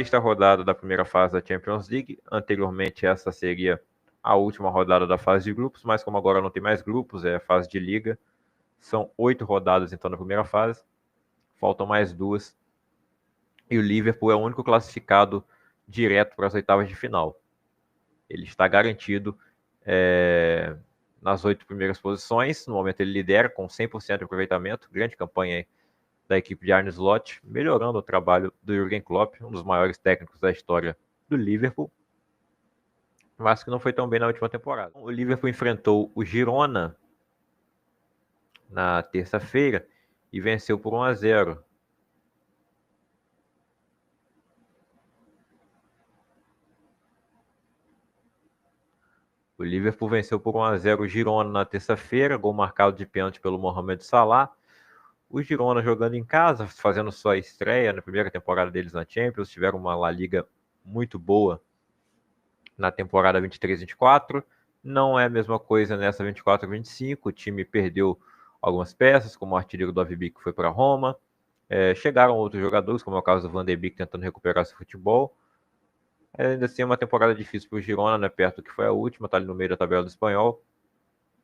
sexta rodada da primeira fase da Champions League. Anteriormente, essa seria a última rodada da fase de grupos, mas como agora não tem mais grupos, é a fase de liga. São 8 rodadas, então, na primeira fase. Faltam mais 2. E o Liverpool é o único classificado direto para as oitavas de final. Ele está garantido nas 8 primeiras posições. No momento ele lidera com 100% de aproveitamento. Grande campanha aí da equipe de Arne Slot, melhorando o trabalho do Jürgen Klopp, um dos maiores técnicos da história do Liverpool, mas que não foi tão bem na última temporada. O Liverpool enfrentou o Girona na terça-feira e venceu por 1-0. O Liverpool venceu por 1-0 o Girona na terça-feira, gol marcado de pênalti pelo Mohamed Salah. O Girona jogando em casa, fazendo sua estreia na primeira temporada deles na Champions, tiveram uma La Liga muito boa na temporada 23-24. Não é a mesma coisa nessa 24-25. O time perdeu algumas peças, como o artilheiro do AVB que foi para Roma. Chegaram outros jogadores, como é o caso do Van de Beek, tentando recuperar seu futebol. Ainda assim é uma temporada difícil para o Girona, né? Perto do que foi a última, está ali no meio da tabela do espanhol.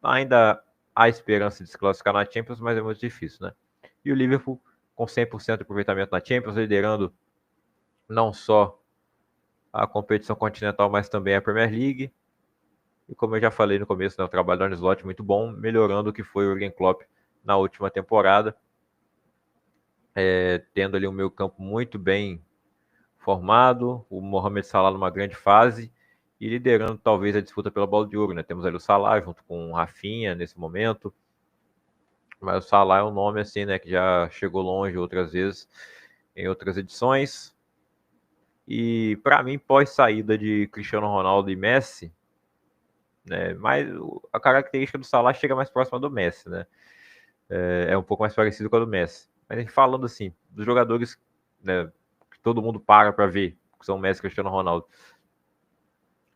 Ainda há esperança de se classificar na Champions, mas é muito difícil, né? E o Liverpool com 100% de aproveitamento na Champions, liderando não só a competição continental, mas também a Premier League. E como eu já falei no começo, né, o trabalho do Arne Slot muito bom, melhorando o que foi o Jürgen Klopp na última temporada, tendo ali um meio campo muito bem formado, o Mohamed Salah numa grande fase e liderando talvez a disputa pela bola de ouro, né? Temos ali o Salah junto com o Rafinha nesse momento, mas o Salah é um nome assim, né, que já chegou longe outras vezes em outras edições. E para mim, pós saída de Cristiano Ronaldo e Messi, né, mas a característica do Salah chega mais próxima do Messi, né? É um pouco mais parecido com a do Messi. Mas falando assim, dos jogadores, né, que todo mundo para ver, que são Messi e Cristiano Ronaldo,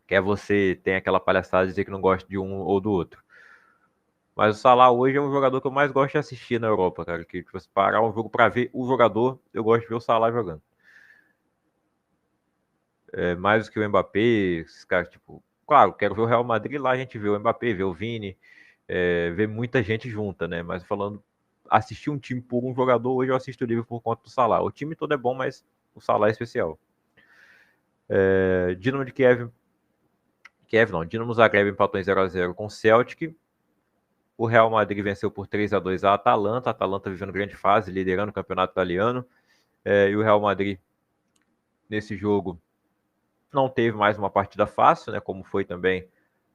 que é você tem aquela palhaçada de dizer que não gosta de um ou do outro. Mas o Salah hoje é um jogador que eu mais gosto de assistir na Europa, cara. Que você parar um jogo para ver o jogador, eu gosto de ver o Salah jogando. Mais do que o Mbappé, esses caras, tipo... Claro, quero ver o Real Madrid lá, a gente vê o Mbappé, vê o Vini, vê muita gente junta, né? Mas falando, assistir um time por um jogador, hoje eu assisto o Liverpool por conta do Salah. O time todo é bom, mas o Salah é especial. Dinamo de Dinamo Zagreb empatou em 0-0 com o Celtic. O Real Madrid venceu por 3-2 a Atalanta. A Atalanta vivendo grande fase, liderando o campeonato italiano. E o Real Madrid, nesse jogo, não teve mais uma partida fácil, né? Como foi também,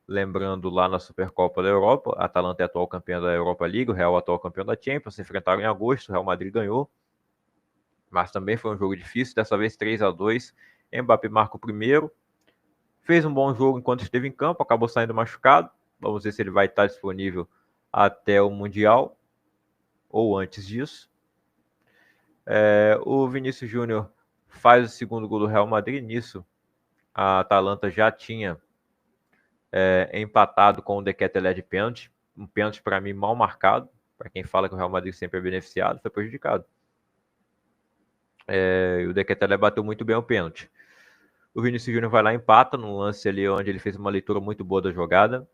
lembrando, lá na Supercopa da Europa. A Atalanta é atual campeã da Europa League, o Real atual campeão da Champions. Se enfrentaram em agosto, o Real Madrid ganhou. Mas também foi um jogo difícil, dessa vez 3-2. Mbappé marca o primeiro. Fez um bom jogo enquanto esteve em campo, acabou saindo machucado. Vamos ver se ele vai estar disponível até o Mundial ou antes disso. O Vinícius Júnior faz o segundo gol do Real Madrid. Nisso, a Atalanta já tinha empatado com o De Ketelaere de pênalti. Um pênalti, para mim, mal marcado. Para quem fala que o Real Madrid sempre é beneficiado, foi prejudicado. E o De Ketelaere bateu muito bem o pênalti. O Vinícius Júnior vai lá e empata num lance ali onde ele fez uma leitura muito boa da jogada.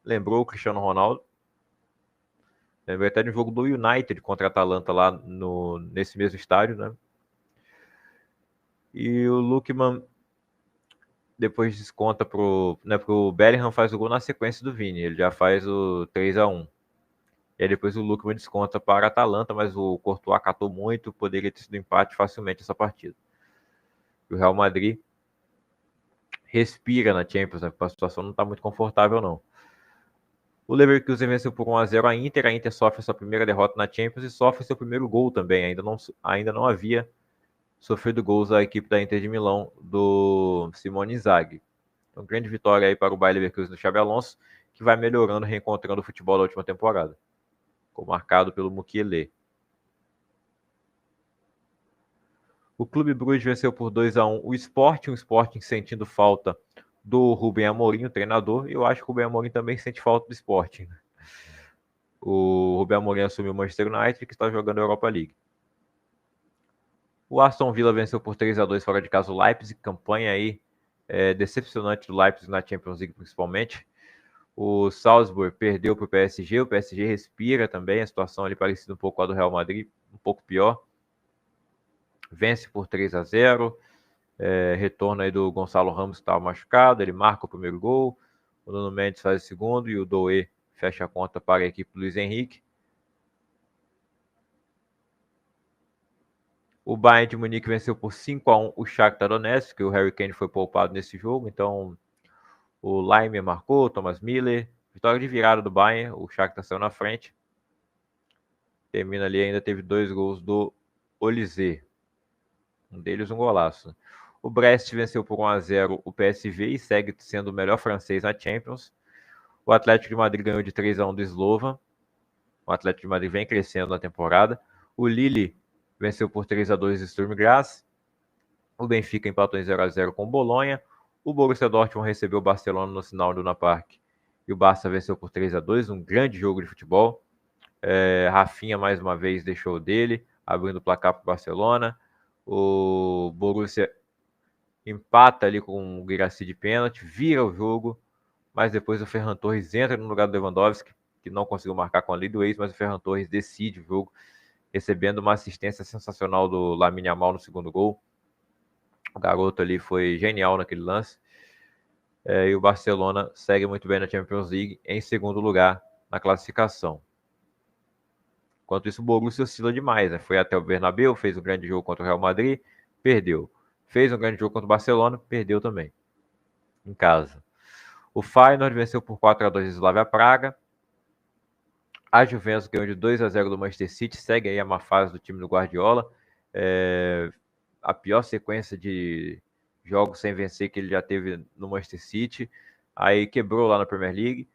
Lembrou o Cristiano Ronaldo. Lembrei até de um jogo do United contra a Atalanta lá nesse mesmo estádio, né? E o Lookman depois desconta pro Bellingham, faz o gol na sequência do Vini. Ele já faz o 3-1. E aí depois o Lookman desconta para a Atalanta, mas o Courtois acatou muito, poderia ter sido empate facilmente essa partida. E o Real Madrid respira na Champions, né? A situação não está muito confortável, não. O Leverkusen venceu por 1-0 a Inter. A Inter sofre sua primeira derrota na Champions e sofre seu primeiro gol também. Ainda não havia sofrido gols a equipe da Inter de Milão do Simone Inzaghi. Então, grande vitória aí para o Bayer Leverkusen do Xabi Alonso, que vai melhorando, reencontrando o futebol da última temporada. Ficou marcado pelo Mukiele. O Clube Brugge venceu por 2-1 o Sporting sentindo falta do Rubem Amorim, o treinador, e eu acho que o Rubem Amorim também sente falta do Sporting. O Rubem Amorim assumiu o Manchester United, que está jogando a Europa League. O Aston Villa venceu por 3-2 fora de casa o Leipzig, campanha aí decepcionante do Leipzig na Champions League principalmente. O Salzburg perdeu para o PSG respira também, a situação ali parecida um pouco com a do Real Madrid, um pouco pior. Vence por 3-0, retorno aí do Gonçalo Ramos que estava machucado, ele marca o primeiro gol, o Nuno Mendes faz o segundo e o Doué fecha a conta para a equipe do Luiz Henrique. O Bayern de Munique venceu por 5-1 o Shakhtar Donetsk, que o Harry Kane foi poupado nesse jogo, então o Laimer marcou, o Thomas Miller, vitória de virada do Bayern, o Shakhtar saiu na frente. Termina ali, ainda teve 2 gols do Olysée, um deles um golaço. O Brest venceu por 1-0 o PSV e segue sendo o melhor francês na Champions. O Atlético de Madrid ganhou de 3-1 do Slovan. O Atlético de Madrid vem crescendo na temporada. O Lille venceu por 3-2 o Sturm Graz. O Benfica empatou em 0-0 com o Bolonha. O Borussia Dortmund recebeu o Barcelona no final do Luna Park. E o Barça venceu por 3-2, um grande jogo de futebol. Rafinha mais uma vez deixou dele, abrindo o placar para o Barcelona. O Borussia empata ali com o Guirassy de pênalti, vira o jogo, mas depois o Ferran Torres entra no lugar do Lewandowski, que não conseguiu marcar com a lei do ex, mas o Ferran Torres decide o jogo, recebendo uma assistência sensacional do Lamine Yamal no segundo gol. O garoto ali foi genial naquele lance. E o Barcelona segue muito bem na Champions League, em segundo lugar na classificação. Enquanto isso, o Borussia oscila demais, né? Foi até o Bernabéu, fez um grande jogo contra o Real Madrid, perdeu. Fez um grande jogo contra o Barcelona, perdeu também, em casa. O Feyenoord venceu por 4-2 o Slavia Praga. A Juventus ganhou de 2-0 do Manchester City, segue aí a má fase do time do Guardiola. A pior sequência de jogos sem vencer que ele já teve no Manchester City. Aí quebrou lá na Premier League.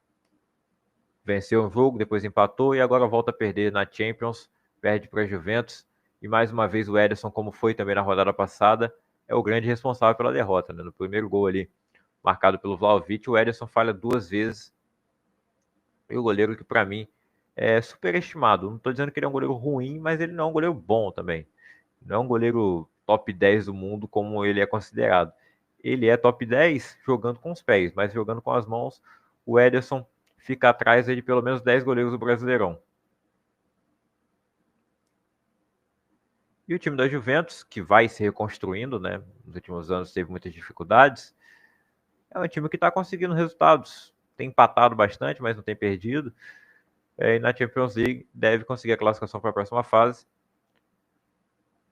Venceu um jogo, depois empatou e agora volta a perder na Champions, perde para a Juventus. E mais uma vez o Ederson, como foi também na rodada passada, é o grande responsável pela derrota. Né? No primeiro gol ali, marcado pelo Vlahovic, o Ederson falha 2 vezes. E o goleiro que para mim é superestimado. Não estou dizendo que ele é um goleiro ruim, mas ele não é um goleiro bom também. Não é um goleiro top 10 do mundo como ele é considerado. Ele é top 10 jogando com os pés, mas jogando com as mãos, o Ederson fica atrás de pelo menos 10 goleiros do Brasileirão. E o time da Juventus, que vai se reconstruindo, né? Nos últimos anos teve muitas dificuldades. É um time que está conseguindo resultados. Tem empatado bastante, mas não tem perdido. E na Champions League deve conseguir a classificação para a próxima fase.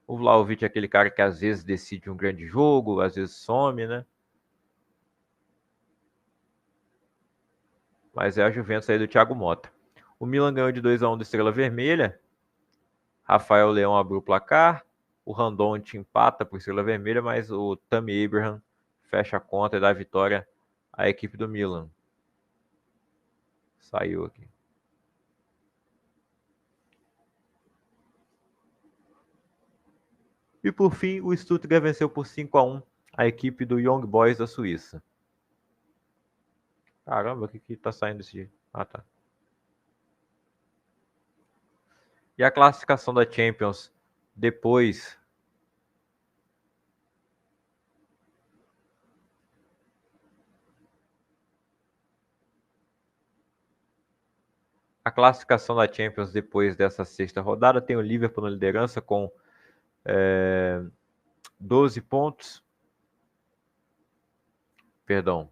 O Vlahovic é aquele cara que às vezes decide um grande jogo, às vezes some, né? Mas é a Juventus aí do Thiago Motta. O Milan ganhou de 2-1 do Estrela Vermelha. Rafael Leão abriu o placar. O Randonte empata por Estrela Vermelha, mas o Tammy Abraham fecha a conta e dá a vitória à equipe do Milan. Saiu aqui. E por fim, o Stuttgart venceu por 5-1 a equipe do Young Boys da Suíça. Caramba, o que tá saindo desse... Ah, tá. E a classificação da Champions depois... A classificação da Champions depois dessa sexta rodada tem o Liverpool na liderança com 12 pontos. Perdão.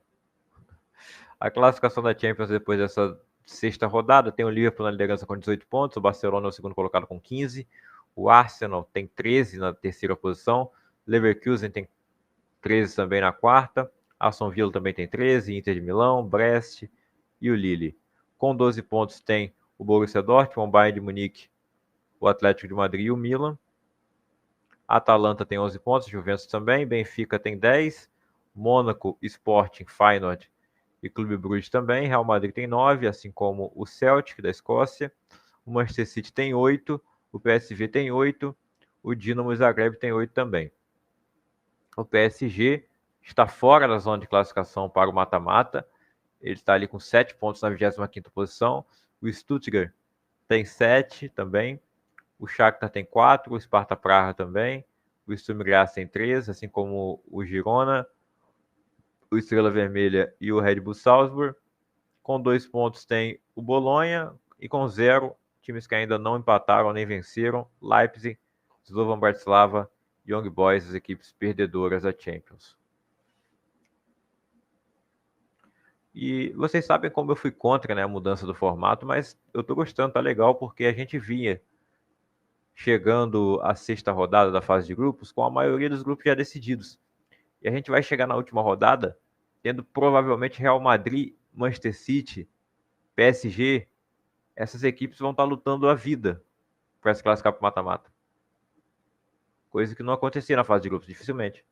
A classificação da Champions depois dessa sexta rodada tem o Liverpool na liderança com 18 pontos, o Barcelona é o segundo colocado com 15, o Arsenal tem 13 na terceira posição, Leverkusen tem 13 também na quarta, Aston Villa também tem 13, Inter de Milão, Brest e o Lille. Com 12 pontos tem o Borussia Dortmund, o Bayern de Munique, o Atlético de Madrid e o Milan. A Atalanta tem 11 pontos, Juventus também, Benfica tem 10, Mônaco, Sporting, Feyenoord e Clube Brugge também, Real Madrid tem 9, assim como o Celtic da Escócia, o Manchester City tem 8, o PSV tem 8, o Dinamo Zagreb tem 8 também. O PSG está fora da zona de classificação para o mata-mata, ele está ali com 7 pontos na 25ª posição, o Stuttgart tem 7 também, o Shakhtar tem 4, o Sparta Praha também, o Sturm Graz tem 3, assim como o Girona, o Estrela Vermelha e o Red Bull Salzburg. Com 2 pontos tem o Bolonha e com 0, times que ainda não empataram nem venceram, Leipzig, Slovan Bratislava, Young Boys, as equipes perdedoras da Champions. E vocês sabem como eu fui contra, né, a mudança do formato, mas eu tô gostando, tá legal, porque a gente vinha chegando à sexta rodada da fase de grupos com a maioria dos grupos já decididos. E a gente vai chegar na última rodada tendo provavelmente Real Madrid, Manchester City, PSG. Essas equipes vão estar lutando a vida para se classificar para o mata-mata. Coisa que não acontecia na fase de grupos, dificilmente.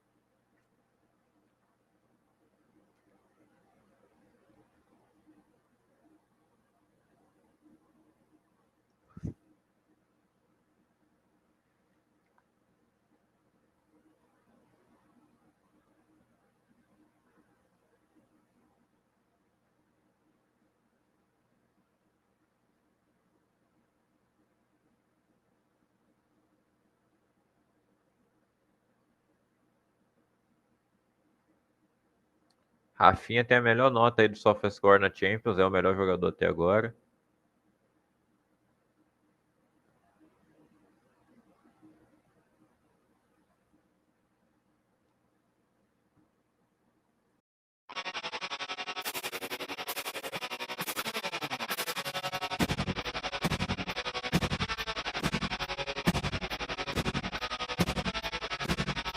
Rafinha tem a melhor nota aí do SofaScore na Champions, é o melhor jogador até agora.